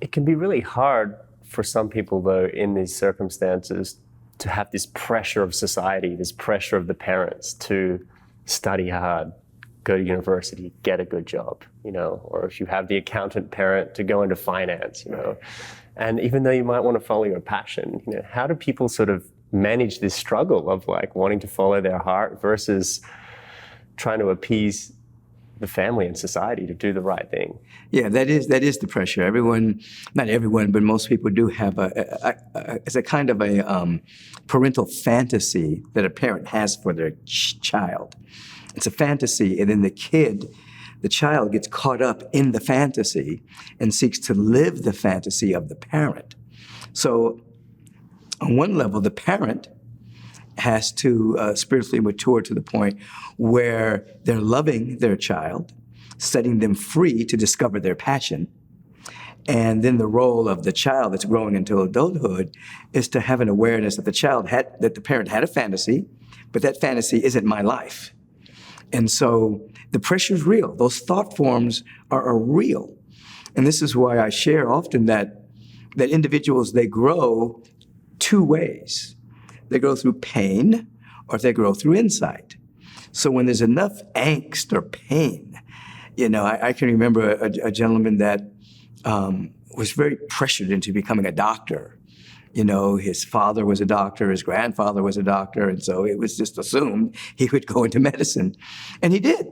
It can be really hard for some people, though, in these circumstances, to have this pressure of society, this pressure of the parents to study hard, go to university, get a good job, or if you have the accountant parent, to go into finance, And even though you might want to follow your passion, how do people sort of manage this struggle of like wanting to follow their heart versus trying to appease the family and society to do the right thing? Yeah, that is the pressure. Everyone, not everyone, but most people do have it's a kind of a parental fantasy that a parent has for their child. It's a fantasy, and then the child gets caught up in the fantasy and seeks to live the fantasy of the parent. So on one level, the parent has to spiritually mature to the point where they're loving their child, setting them free to discover their passion. And then the role of the child that's growing into adulthood is to have an awareness that the parent had a fantasy, but that fantasy isn't my life. And so the pressure is real. Those thought forms are real. And this is why I share often that individuals, they grow two ways. They grow through pain, or they grow through insight. So when there's enough angst or pain, I can remember a gentleman that was very pressured into becoming a doctor. His father was a doctor, his grandfather was a doctor, and so it was just assumed he would go into medicine. And he did,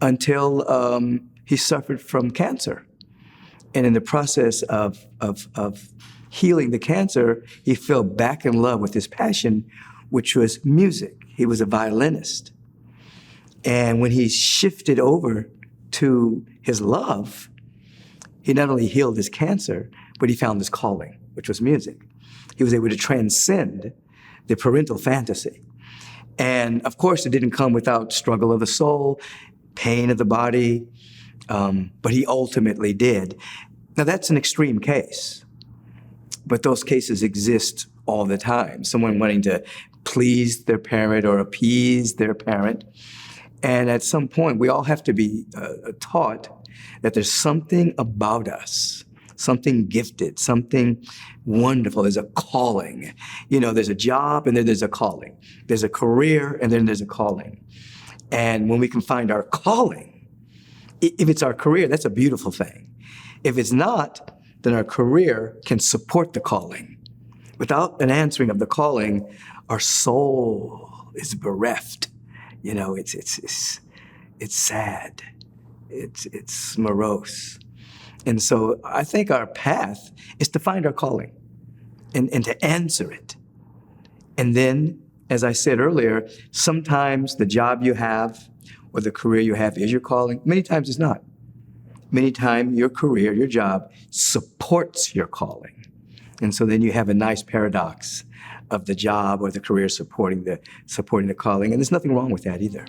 until he suffered from cancer. And in the process of healing the cancer, he fell back in love with his passion, which was music. He was a violinist. And when he shifted over to his love, he not only healed his cancer, but he found his calling, which was music. He was able to transcend the parental fantasy. And of course, it didn't come without struggle of the soul, pain of the body, but he ultimately did. Now, that's an extreme case, but those cases exist all the time. Someone wanting to please their parent or appease their parent. And at some point, we all have to be taught that there's something about us, something gifted, something wonderful. There's a calling. There's a job and then there's a calling. There's a career and then there's a calling. And when we can find our calling, if it's our career, that's a beautiful thing. If it's not, then our career can support the calling. Without an answering of the calling, our soul is bereft. It's sad. It's morose. And so I think our path is to find our calling and to answer it. And then, as I said earlier, sometimes the job you have or the career you have is your calling. Many times it's not. Many times your career, your job supports your calling. And so then you have a nice paradox of the job or the career supporting the calling. And there's nothing wrong with that either.